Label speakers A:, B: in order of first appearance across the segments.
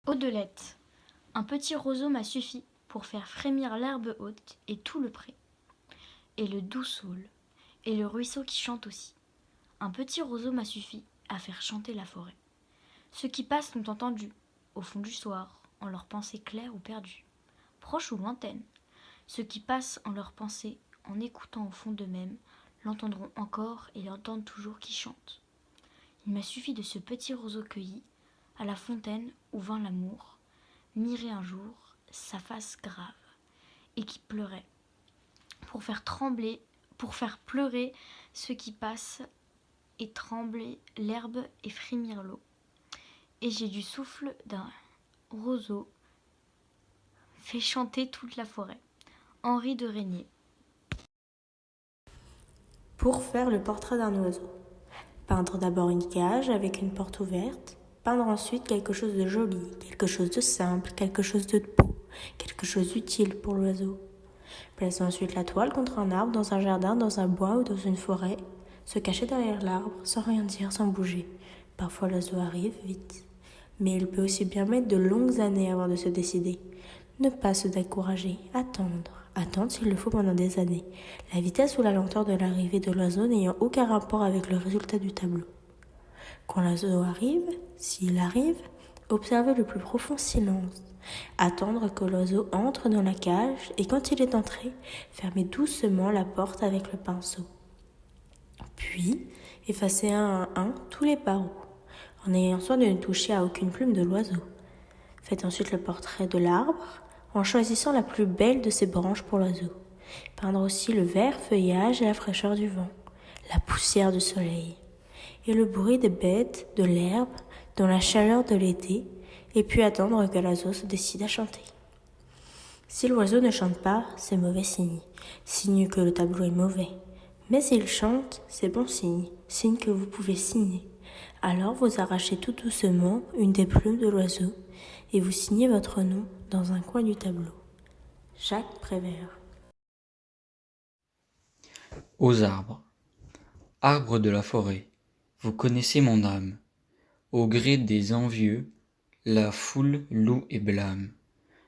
A: Audelette, un petit roseau m'a suffi pour faire frémir l'herbe haute et tout le pré, et le doux saule, et le ruisseau qui chante aussi. Un petit roseau m'a suffi à faire chanter la forêt. Ceux qui passent l'ont entendu, au fond du soir, en leurs pensées claires ou perdues, proches ou lointaines. Ceux qui passent en leurs pensées, en écoutant au fond d'eux-mêmes, l'entendront encore et l'entendent toujours qui chante. Il m'a suffi de ce petit roseau cueilli, à la fontaine où vint l'amour, mirer un jour sa face grave, et qui pleurait, pour faire pleurer ceux qui passent, et trembler l'herbe et frémir l'eau. Et j'ai du souffle d'un roseau fait chanter toute la forêt. Henri de Régnier.
B: Pour faire le portrait d'un oiseau. Peindre d'abord une cage avec une porte ouverte, peindre ensuite quelque chose de joli, quelque chose de simple, quelque chose de beau, quelque chose d'utile pour l'oiseau. Placer ensuite la toile contre un arbre, dans un jardin, dans un bois ou dans une forêt, se cacher derrière l'arbre, sans rien dire, sans bouger. Parfois l'oiseau arrive vite, mais il peut aussi bien mettre de longues années avant de se décider. Ne pas se décourager, attendre s'il le faut pendant des années, la vitesse ou la lenteur de l'arrivée de l'oiseau n'ayant aucun rapport avec le résultat du tableau. Quand l'oiseau arrive, s'il arrive, observez le plus profond silence. Attendre que l'oiseau entre dans la cage et quand il est entré, fermez doucement la porte avec le pinceau. Puis, effacez un à un tous les barreaux, en ayant soin de ne toucher à aucune plume de l'oiseau. Faites ensuite le portrait de l'arbre en choisissant la plus belle de ses branches pour l'oiseau. Peindre aussi le vert feuillage et la fraîcheur du vent, la poussière du soleil et le bruit des bêtes, de l'herbe, dans la chaleur de l'été, et puis attendre que l'oiseau se décide à chanter. Si l'oiseau ne chante pas, c'est mauvais signe, signe que le tableau est mauvais. Mais s'il chante, c'est bon signe, signe que vous pouvez signer. Alors vous arrachez tout doucement une des plumes de l'oiseau et vous signez votre nom dans un coin du tableau. Jacques Prévert.
C: Aux arbres. Arbres de la forêt, vous connaissez mon âme. Au gré des envieux, la foule loue et blâme.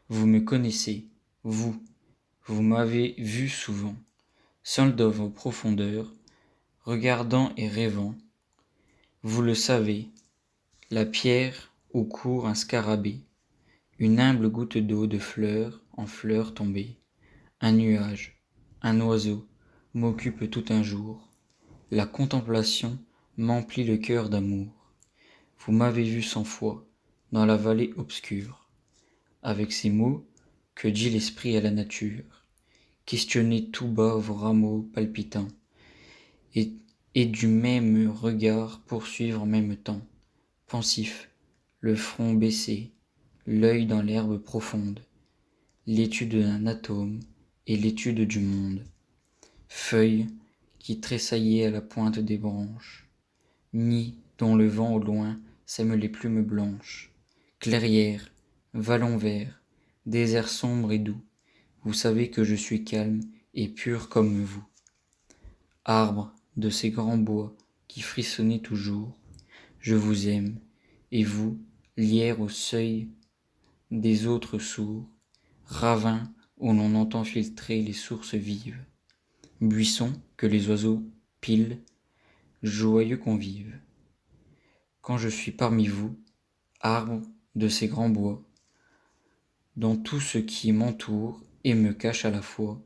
C: Vous me connaissez, vous m'avez vu souvent, seul dans vos profondeurs, regardant et rêvant. Vous le savez, la pierre où court un scarabée, une humble goutte d'eau de fleur en fleur tombée, un nuage, un oiseau m'occupe tout un jour. La contemplation m'emplit le cœur d'amour. Vous m'avez vu 100 fois dans la vallée obscure, avec ces mots que dit l'esprit à la nature. Questionnez tout bas vos rameaux palpitants, et du même regard poursuivre en même temps, pensif, le front baissé, l'œil dans l'herbe profonde, l'étude d'un atome et l'étude du monde. Feuilles qui tressaillaient à la pointe des branches, nid dont le vent au loin sème les plumes blanches, clairière, vallon vert, désert sombre et doux, vous savez que je suis calme et pur comme vous. Arbre de ces grands bois qui frissonnez toujours, je vous aime, et vous, lierre au seuil des autres sourds, ravin où l'on entend filtrer les sources vives, buisson que les oiseaux pilent, joyeux convives. Quand je suis parmi vous, arbre de ces grands bois, dans tout ce qui m'entoure et me cache à la fois,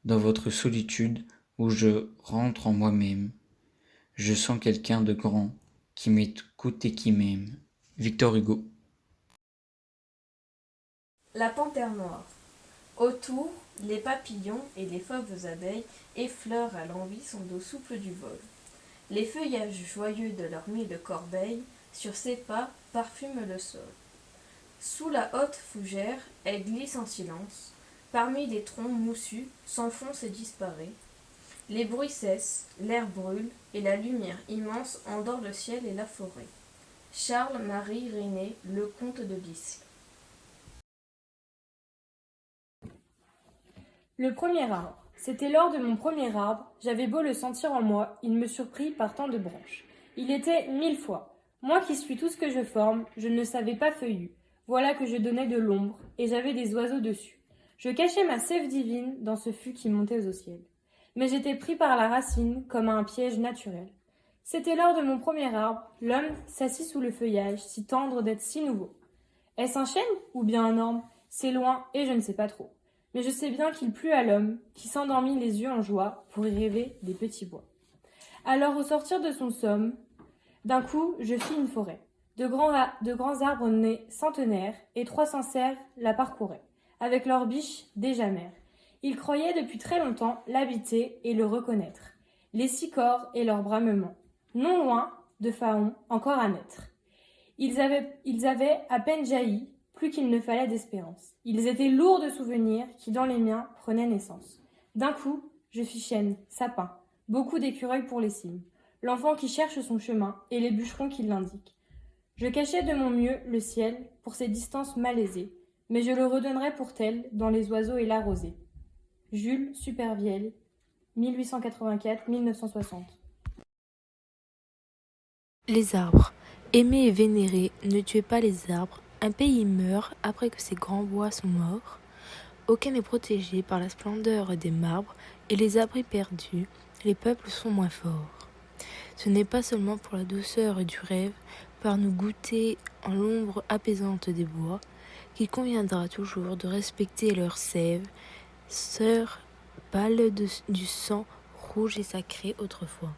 C: dans votre solitude où je rentre en moi-même, je sens quelqu'un de grand qui m'écoute et qui m'aime. Victor Hugo.
D: La panthère noire. Autour, les papillons et les fauves abeilles effleurent à l'envi son dos souple du vol. Les feuillages joyeux de leur nid de corbeille, sur ses pas, parfument le sol. Sous la haute fougère, elle glisse en silence. Parmi les troncs moussus, s'enfonce et disparaît. Les bruits cessent, l'air brûle, et la lumière immense endort le ciel et la forêt. Charles-Marie René, Le Comte de Lisle.
E: Le premier arbre. C'était lors de mon premier arbre, j'avais beau le sentir en moi, il me surprit par tant de branches. Il était 1000 fois. Moi qui suis tout ce que je forme, je ne savais pas feuillu. Voilà que je donnais de l'ombre, et j'avais des oiseaux dessus. Je cachais ma sève divine dans ce fût qui montait au ciel. Mais j'étais pris par la racine comme à un piège naturel. C'était l'heure de mon premier arbre. L'homme s'assit sous le feuillage, si tendre d'être si nouveau. Est-ce un chêne ou bien un orme? C'est loin et je ne sais pas trop. Mais je sais bien qu'il plut à l'homme, qui s'endormit les yeux en joie pour y rêver des petits bois. Alors au sortir de son somme, d'un coup je fis une forêt. De grands arbres nés centenaires et 300 cerfs la parcouraient, avec leurs biches déjà mères. Ils croyaient depuis très longtemps l'habiter et le reconnaître. Les sicors et leurs bramements. Non loin de Faon, encore à naître. Ils avaient à peine jailli, plus qu'il ne fallait d'espérance. Ils étaient lourds de souvenirs qui dans les miens prenaient naissance. D'un coup, je fis chêne, sapin, beaucoup d'écureuils pour les cimes, l'enfant qui cherche son chemin et les bûcherons qui l'indiquent. Je cachais de mon mieux le ciel pour ces distances malaisées, mais je le redonnerai pour tel dans les oiseaux et la rosée. Jules Supervielle, 1884-1960.
B: Les arbres. Aimez et vénérez, ne tuez pas les arbres. Un pays meurt après que ses grands bois sont morts. Aucun n'est protégé par la splendeur des marbres et les abris perdus, les peuples sont moins forts. Ce n'est pas seulement pour la douceur du rêve, par nous goûter en l'ombre apaisante des bois, qu'il conviendra toujours de respecter leur sève, sœur pâle du sang rouge et sacré autrefois.